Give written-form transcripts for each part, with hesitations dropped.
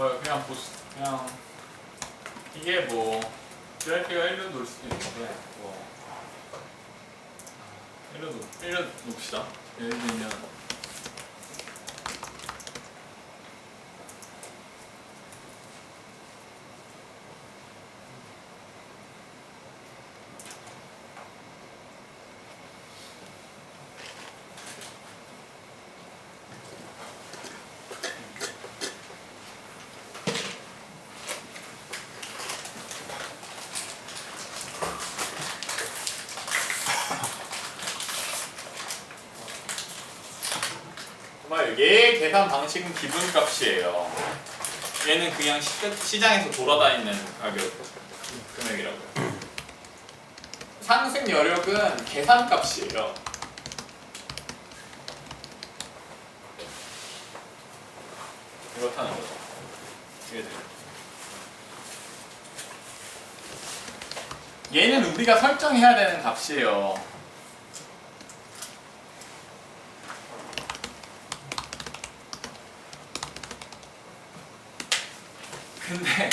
봐요. 그냥 이게 뭐 GRP가 1로 놓을 수도 있는데 뭐 1로 놓읍시다. 예를 들면 얘 계산 방식은 기본값이에요. 얘는 그냥 시장에서 돌아다니는 가격 금액이라고요. 상승 여력은 계산값이에요. 이렇다는 거죠. 얘는 우리가 설정해야 되는 값이에요. 근데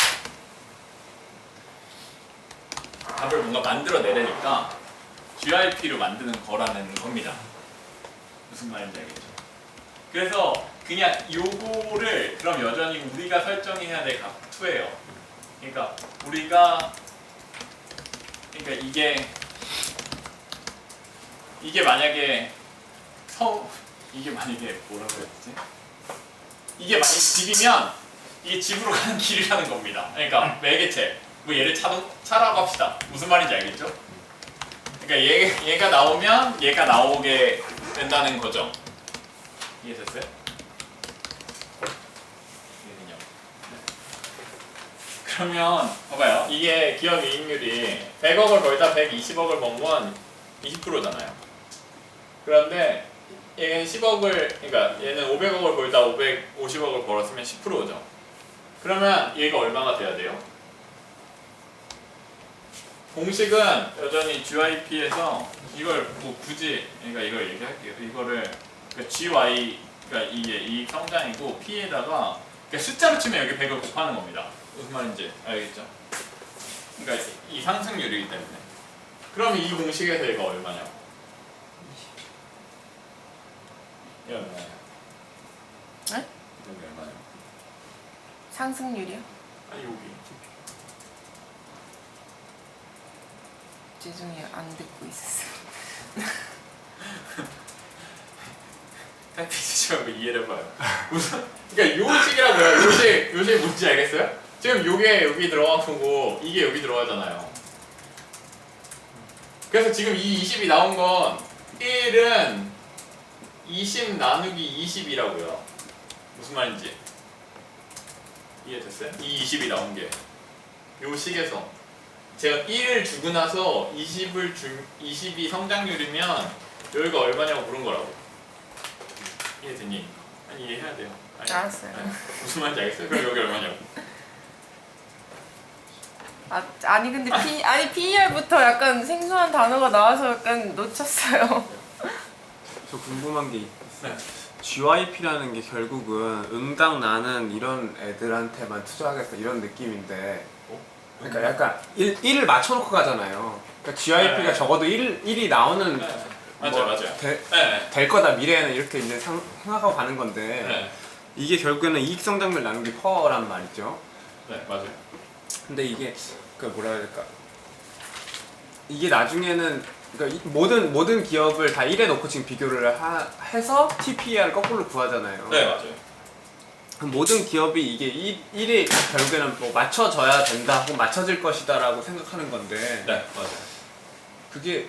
답을 뭔가 만들어 내려니까 GRP로 만드는 거라는 겁니다. 무슨 말인지 알겠죠? 그래서 그냥 요거를 그럼 여전히 우리가 설정해야 될 값 2예요. 그러니까 이게 만약에 뭐라고 했지? 이게 만약 집이면 이게 집으로 가는 길이라는 겁니다. 그러니까 매개체, 뭐 얘를 차라고 합시다. 무슨 말인지 알겠죠? 그러니까 얘가 나오면 얘가 나오게 된다는 거죠. 이해됐어요? 이해되냐? 그러면 봐봐요. 이게 기업 이익률이 100억을 벌다 120억을 벌면 20%잖아요. 그런데 얘는 10억을, 그러니까 얘는 500억을 벌다 550억을 벌었으면 10%죠. 그러면 얘가 얼마가 돼야 돼요? 공식은 여전히 GYP에서 이걸 뭐 굳이 그러니까 이걸 얘기할게요. 이거를 그러니까 GY 그러니까 이게 이익 성장이고 P에다가 그러니까 숫자로 치면 여기 100을 곱하는 겁니다. 무슨 말인지 알겠죠? 그러니까 이 상승률이기 때문에. 그럼 이 공식에서 얘가 얼마냐? 얘 얼마냐? 네? 여기 얼마냐? 상승률이요? 아니 여기. 죄송해요, 안 듣고 있었어요. 타이핑 말고 이해를 해봐요. 우선 그러니까 요 식이라고요. 요 식 뭔지 알겠어요? 지금 요게 여기 들어간 거고 이게 여기 들어가잖아요. 그래서 지금 이 20이 나온 건 1은 20 나누기 20이라고요. 무슨 말인지 이해됐어요? 이 20이 나온 게 요 식에서 제가 1을 주고 나서 20이 성장률이면 여기가 얼마냐고 물은 거라고. 이해되니? 아니 이해해야 돼요. 알았어요. 아니, 무슨 말인지 알겠어요? 그럼 여기 얼마냐고. 아니 근데 PER부터 약간 생소한 단어가 나와서 약간 놓쳤어요. 저 궁금한 게 네. GYP라는 게 결국은 응당 나는 이런 애들한테만 투자하겠다 이런 느낌인데 그러니까 약간 1을 맞춰놓고 가잖아요. 그러니까 GYP가 네. 적어도 1이 나오는 네. 뭐 맞아요. 네. 될 거다 미래에는 이렇게 이제 생각하고 가는 건데 네. 이게 결국에는 이익 성장률 나는 게 퍼란 말이죠. 네, 맞아요. 근데 이게 그 뭐라 해야 될까? 이게 나중에는 그러니까 모든 기업을 다 1에 놓고 지금 비교를 해서 TPER을 거꾸로 구하잖아요. 네, 맞아요. 그럼 모든 기업이 이게 1이 결국에는 뭐 맞춰져야 된다 혹은 맞춰질 것이다 라고 생각하는 건데 네, 맞아요. 그게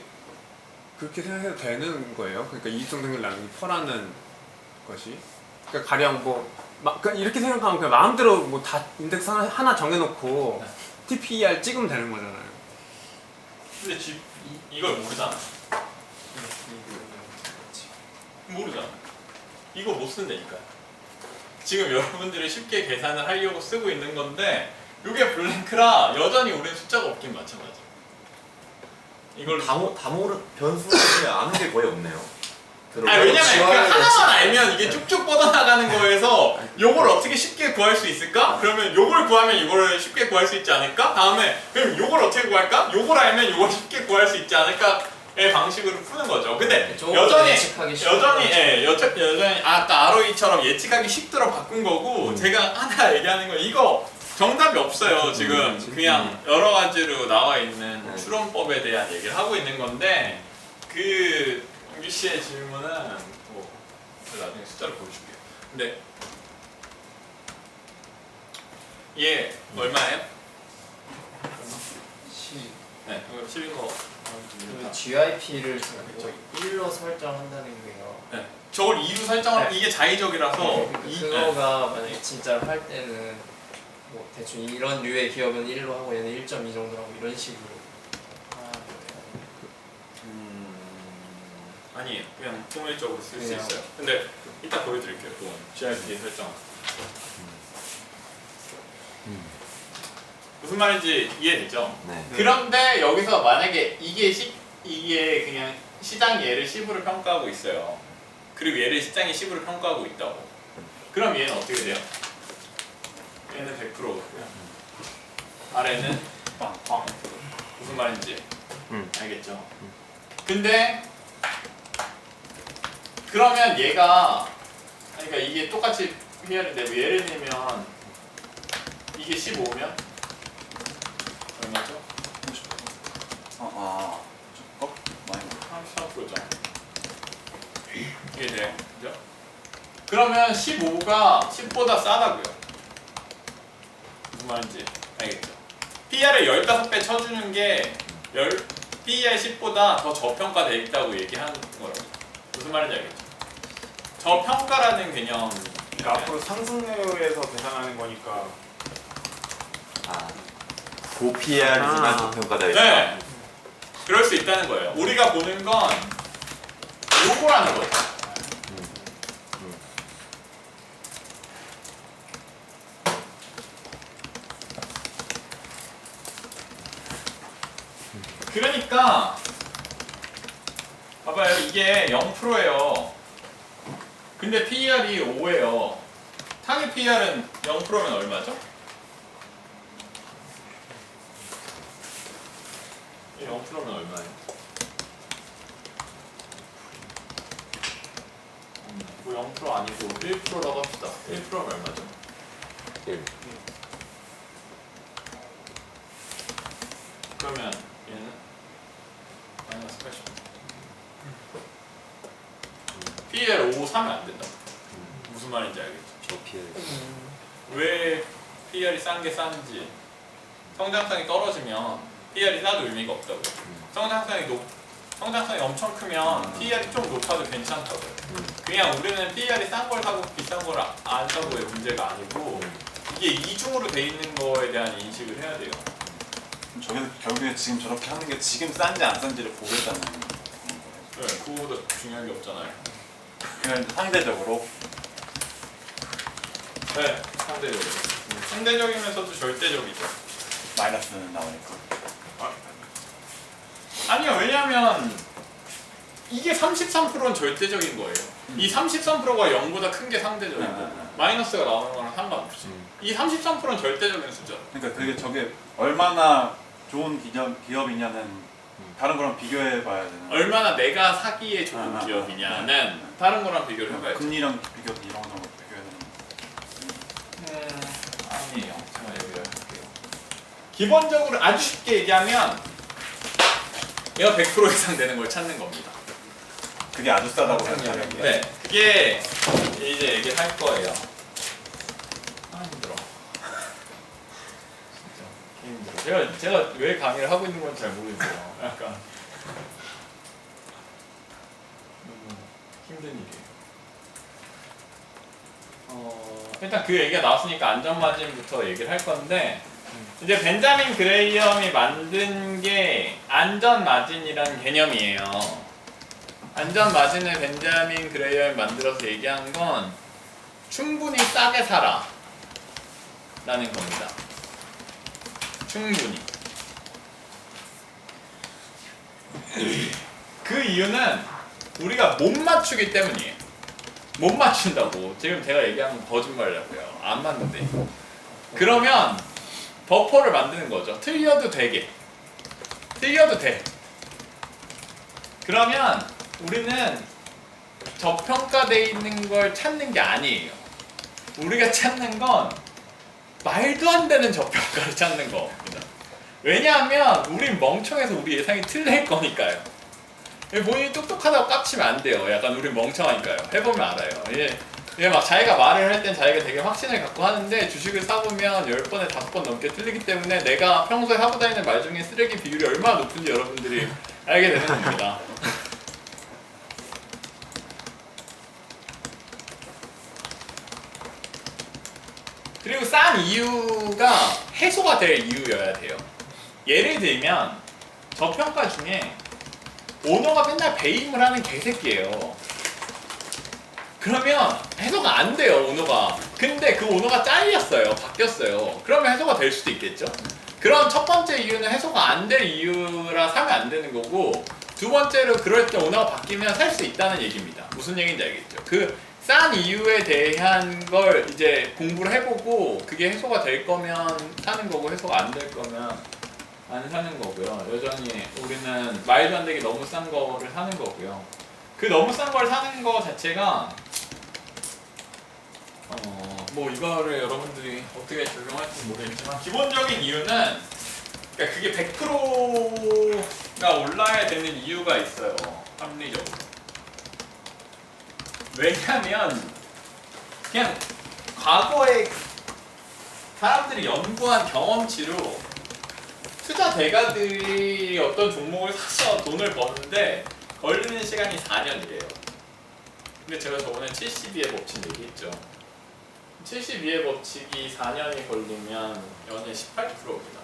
그렇게 생각해도 되는 거예요? 그러니까 이익 성장률 나누기 퍼라는 것이 그러니까 가령 그러니까 이렇게 생각하면 그냥 마음대로 뭐 다 인덱스 하나 정해놓고 네. TPER 찍으면 되는 거잖아요. 근데 이걸 모르잖아. 모르잖아. 이거 못 쓴다니까요. 지금 여러분들이 쉽게 계산을 하려고 쓰고 있는 건데 이게 블랭크라 여전히 우리는 숫자가 없긴 마찬가지. 이걸 변수를 아는 게 거의 없네요. 왜냐면 그 지워야 하나만 알면 이게 쭉쭉 뻗어나가는 거에서 요걸 어떻게 쉽게 구할 수 있을까? 그러면 요걸 구하면 이거를 쉽게 구할 수 있지 않을까? 다음에 그럼 요걸 어떻게 구할까? 요걸 알면 요걸 쉽게 구할 수 있지 않을까의 방식으로 푸는 거죠. 근데 조금 여전히 예측하기 쉬운 여전히 거죠. 여전히 아까 ROE처럼 예측하기 쉽도록 바꾼 거고 제가 하나 얘기하는 건 이거 정답이 없어요. 지금 그냥 여러 가지로 나와 있는 추론법에 대한 얘기를 하고 있는 건데 그 윤기 씨의 질문은 제가 나중에 숫자를 보여줄게요. 근데 얘 얼마예요? 네, 이거 10인 거. 그 GIP를 1로 설정한다는 게요. 네, 저걸 2로 설정하면 이게 자의적이라서 그거가 만약에 진짜로 할 때는 뭐 대충 이런 류의 기업은 1로 하고 얘는 1.2 정도 하고 이런 식으로 하는 거예요. 아니에요. 그냥 통일적으로 쓸 수 그냥. 있어요. 근데 이따 보여드릴게요. 그건 GRP 설정. 무슨 말인지 이해되죠? 네. 그런데 여기서 만약에 이게 그냥 시장 얘를 10으로 평가하고 있어요. 그리고 얘를 시장이 10으로 평가하고 있다고. 그럼 얘는 어떻게 돼요? 얘는 100%고요. 아래는 빵빵. 무슨 말인지 알겠죠? 근데 그러면 얘가 그러니까 이게 똑같이 PR이 되고 예를 들면 이게 15면 얼마죠? 많이 33%죠. 이게 돼요. 그죠? 그러면 15가 10보다 싸다고요. 무슨 말인지 알겠죠? PR을 15배 쳐주는 게 PER 10보다 더 저평가되어 있다고 얘기하는 거예요. 무슨 말인지 알겠죠? 저평가라는 개념. 그러니까 앞으로 상승률에서 계산하는 거니까 고PR이지만 저평가되어 있다. 네. 그럴 수 있다는 거예요. 우리가 보는 건 요거라는 거죠. 그러니까 봐봐요. 이게 0%예요. 근데 PER이 5예요. 타겟 PER은 0%면 얼마죠? 0%면 얼마예요? 뭐 0% 아니고 1%라고 합시다. 1%면 얼마죠? 1. 그러면 얘는 마이너스 80. PER 5 사면 안 된다. 무슨 말인지 알겠죠? 저PR. 왜 PER이 싼 게 싼지. 성장성이 떨어지면 PER이 싸도 의미가 없다고요. 성장성이 엄청 크면 PER이 좀 높아도 괜찮다고요. 그냥 우리는 PER이 싼 걸 사고 비싼 걸 안 사고의 문제가 아니고 이게 이중으로 돼 있는 거에 대한 인식을 해야 돼요. 저게 결국에 지금 저렇게 하는 게 지금 싼지 안 싼지를 보겠다는 거예요. 네, 그거보다 중요한 게 없잖아요. 그냥 상대적으로 네, 상대적으로. 상대적이면서도 절대적이죠. 마이너스는 나오니까. 아니요, 왜냐하면 이게 33%는 절대적인 거예요. 이 33%가 0보다 큰 게 상대적이고 마이너스가 나오는 거랑 상관없이 이 33%는 절대적인 숫자. 그러니까 그게 저게 얼마나 좋은 기업이냐는 다른 거랑 비교해 봐야 되는. 얼마나 내가 사기에 좋은 기업이냐는 다른 거랑 비교를 해봐야죠. 금리랑 비교 이런 거 비교해야 되는. 아니에요. 제가 여기를 할게요. 기본적으로 아주 쉽게 얘기하면 얘가 100% 이상 되는 걸 찾는 겁니다. 그게 아주 싸다고 생각하는 게. 네, 그게 이제 얘기를 할 거예요. 힘들어. 진짜 힘들어. 제가 왜 강의를 하고 있는 건지 잘 모르겠어요. 약간 너무 힘든 일이에요. 일단 그 얘기가 나왔으니까 안전마진부터 얘기를 할 건데 이제 벤자민 그레이엄이 만든 게 안전마진이라는 개념이에요. 안전마진을 벤자민 그레이엄이 만들어서 얘기한 건 충분히 싸게 사라 라는 겁니다. 충분히. 그 이유는 우리가 못 맞추기 때문이에요. 못 맞춘다고. 지금 제가 얘기한 건 거짓말이라고요. 안 맞는데. 그러면 버퍼를 만드는 거죠. 틀려도 되게. 틀려도 돼. 그러면 우리는 저평가되어 있는 걸 찾는 게 아니에요. 우리가 찾는 건 말도 안 되는 저평가를 찾는 겁니다. 왜냐하면 우린 멍청해서 우리 예상이 틀릴 거니까요. 본인이 똑똑하다고 깝치면 안 돼요. 약간 우린 멍청하니까요. 해보면 알아요. 얘 막 자기가 말을 할 땐 자기가 되게 확신을 갖고 하는데 주식을 사보면 10번에 5번 넘게 틀리기 때문에 내가 평소에 하고 다니는 말 중에 쓰레기 비율이 얼마나 높은지 여러분들이 알게 되는 겁니다. 그리고 싼 이유가 해소가 될 이유여야 돼요. 예를 들면 저평가 중에 오너가 맨날 배임을 하는 개새끼예요. 그러면 해소가 안 돼요, 오너가. 근데 그 오너가 잘렸어요, 바뀌었어요. 그러면 해소가 될 수도 있겠죠. 그럼 첫 번째 이유는 해소가 안 될 이유라 사면 안 되는 거고, 두 번째로 그럴 때 오너가 바뀌면 살 수 있다는 얘기입니다. 무슨 얘기인지 알겠죠? 그 싼 이유에 대한 걸 이제 공부를 해보고 그게 해소가 될 거면 사는 거고 해소가 안 될 거면 안 사는 거고요. 여전히 우리는 말도 안 되게 너무 싼 거를 사는 거고요. 그 너무 싼 걸 사는 거 자체가 뭐 이거를 여러분들이 어떻게 적용할지 모르겠지만 기본적인 이유는 그러니까 그게 100%가 올라야 되는 이유가 있어요. 합리적으로. 왜냐면 그냥 과거에 사람들이 연구한 경험치로 투자 대가들이 어떤 종목을 사서 돈을 버는데 걸리는 시간이 4년이래요. 근데 제가 저번에 72의 법칙 얘기했죠. 72의 법칙이 4년이 걸리면 연에 18%입니다.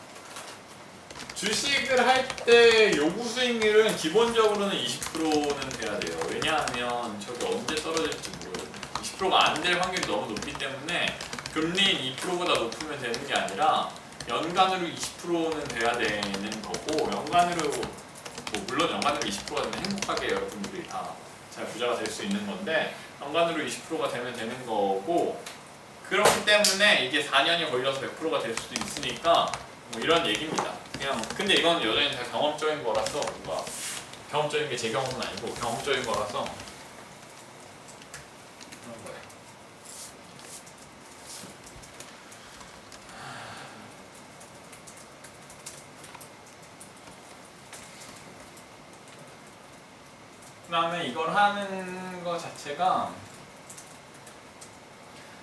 주식을 할 때 요구 수익률은 기본적으로는 20%는 돼야 돼요. 왜냐하면 저게 언제 떨어질지 모르거든요. 20%가 안 될 확률이 너무 높기 때문에 금리인 2%보다 높으면 되는 게 아니라 연간으로 20%는 돼야 되는 거고, 연간으로 뭐 물론 연간으로 20%가 되면 행복하게 여러분들이 다 잘 부자가 될 수 있는 건데 연간으로 20%가 되면 되는 거고, 그렇기 때문에 이게 4년이 걸려서 100%가 될 수도 있으니까 뭐 이런 얘기입니다. 그냥 근데 이건 여전히 다 경험적인 거라서 뭔가 경험적인 게 제 경험은 아니고 경험적인 거라서 그런 거예요. 그다음에 이걸 하는 거 자체가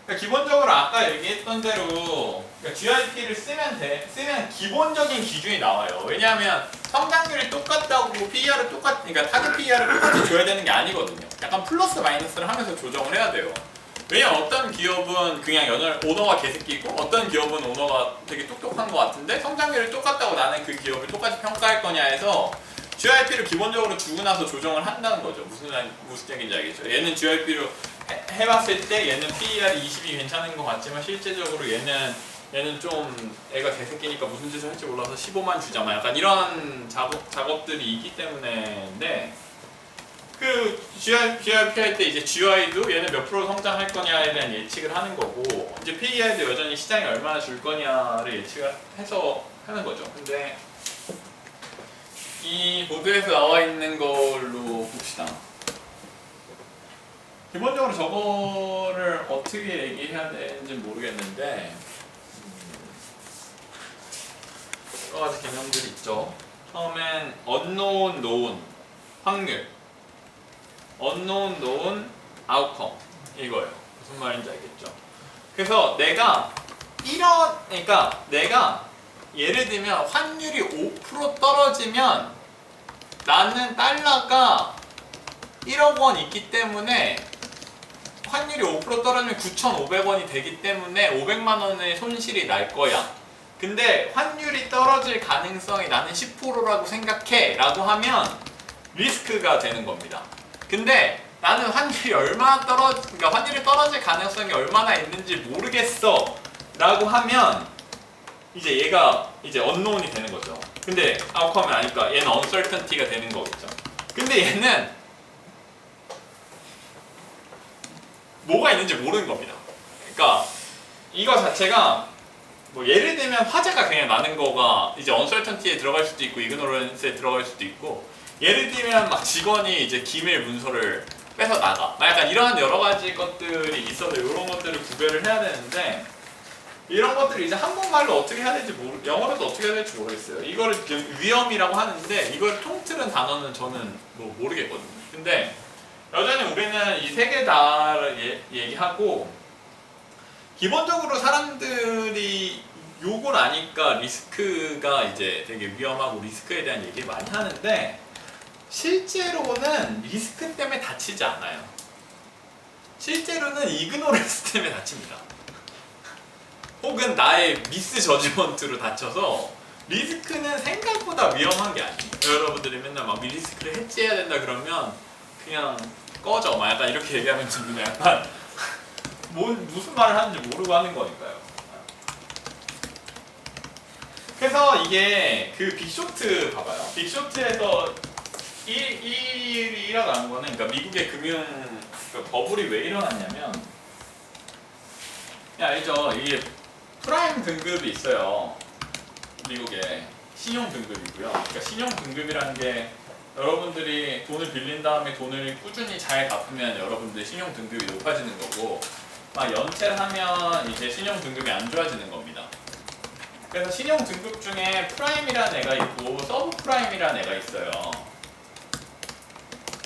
그러니까 기본적으로 아까 얘기했던 대로 그러니까 GIP를 쓰면 기본적인 기준이 나와요. 왜냐하면 성장률이 똑같다고 PER을 그러니까 타겟 PER을 똑같이 줘야 되는 게 아니거든요. 약간 플러스 마이너스를 하면서 조정을 해야 돼요. 왜냐면 어떤 기업은 그냥 오너가 개새끼고 어떤 기업은 오너가 되게 똑똑한 것 같은데 성장률이 똑같다고 나는 그 기업을 똑같이 평가할 거냐 해서 GIP를 기본적으로 주고 나서 조정을 한다는 거죠. 무슨 얘기인지 알겠죠? 얘는 GIP로 해봤을 때 얘는 PER이 20이 괜찮은 것 같지만 실제적으로 얘는 좀 애가 개새끼니까 무슨 짓을 할지 몰라서 15만 주자 약간 이런 작업들이 있기 때문에인데 그 GIP 할 때 이제 GY도 얘는 몇 프로 성장할 거냐에 대한 예측을 하는 거고 이제 PER도 여전히 시장이 얼마나 줄 거냐를 예측을 해서 하는 거죠. 근데 이 보드에서 나와 있는 걸로 봅시다. 기본적으로 저거를 어떻게 얘기해야 되는지 모르겠는데 여러 가지 개념들이 있죠. 처음엔 unknown, known, 확률, unknown, known, outcome 이거예요. 무슨 말인지 알겠죠? 그래서 내가 예를 들면 환율이 5% 떨어지면 나는 달러가 1억 원 있기 때문에 환율이 5% 떨어지면 9,500원이 되기 때문에 500만 원의 손실이 날 거야. 근데 환율이 떨어질 가능성이 나는 10%라고 생각해 라고 하면 리스크가 되는 겁니다. 근데 나는 환율이 그러니까 환율이 떨어질 가능성이 얼마나 있는지 모르겠어 라고 하면 이제 얘가 이제 unknown이 되는 거죠. 근데 outcome이 아니까 얘는 uncertainty가 되는 거겠죠. 근데 얘는 뭐가 있는지 모르는 겁니다. 그러니까 이거 자체가 뭐 예를 들면 화재가 그냥 나는 거가 이제 언설턴티에 들어갈 수도 있고 이그노런스에 들어갈 수도 있고, 예를 들면 막 직원이 이제 기밀 문서를 빼서 나가, 막 약간 이러한 여러 가지 것들이 있어서 이런 것들을 구별을 해야 되는데, 이런 것들을 이제 한국말로 어떻게 해야 될지 영어로도 어떻게 해야 될지 모르겠어요. 이거를 위험이라고 하는데 이걸 통틀은 단어는 저는 뭐 모르겠거든요. 근데 여전히 우리는 이 세 개 다를 얘기하고, 기본적으로 사람들이 요걸 아니까 리스크가 이제 되게 위험하고 리스크에 대한 얘기를 많이 하는데, 실제로는 리스크 때문에 다치지 않아요. 실제로는 이그노런스 때문에 다칩니다. 혹은 나의 미스 저지먼트로 다쳐서, 리스크는 생각보다 위험한 게 아니에요. 여러분들이 맨날 막 리스크를 해지해야 된다 그러면 그냥 꺼져, 막 약간 이렇게 얘기하면 지금 약간 무슨 말을 하는지 모르고 하는 거니까요. 그래서 이게 그 빅쇼트 봐봐요. 빅쇼트에서 일이 일어나는 거는, 그러니까 미국의 금융 버블이 왜 일어났냐면, 알죠? 이게 프라임 등급이 있어요. 미국에 신용 등급이고요. 그러니까 신용 등급이라는 게, 여러분들이 돈을 빌린 다음에 돈을 꾸준히 잘 갚으면 여러분들 신용 등급이 높아지는 거고, 막 연체를 하면 이제 신용 등급이 안 좋아지는 겁니다. 그래서 신용 등급 중에 프라임이라는 애가 있고 서브 프라임이라는 애가 있어요.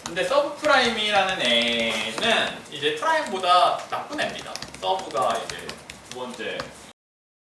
근데 서브 프라임이라는 애는 이제 프라임보다 나쁜 애입니다. 서브가 이제 두 번째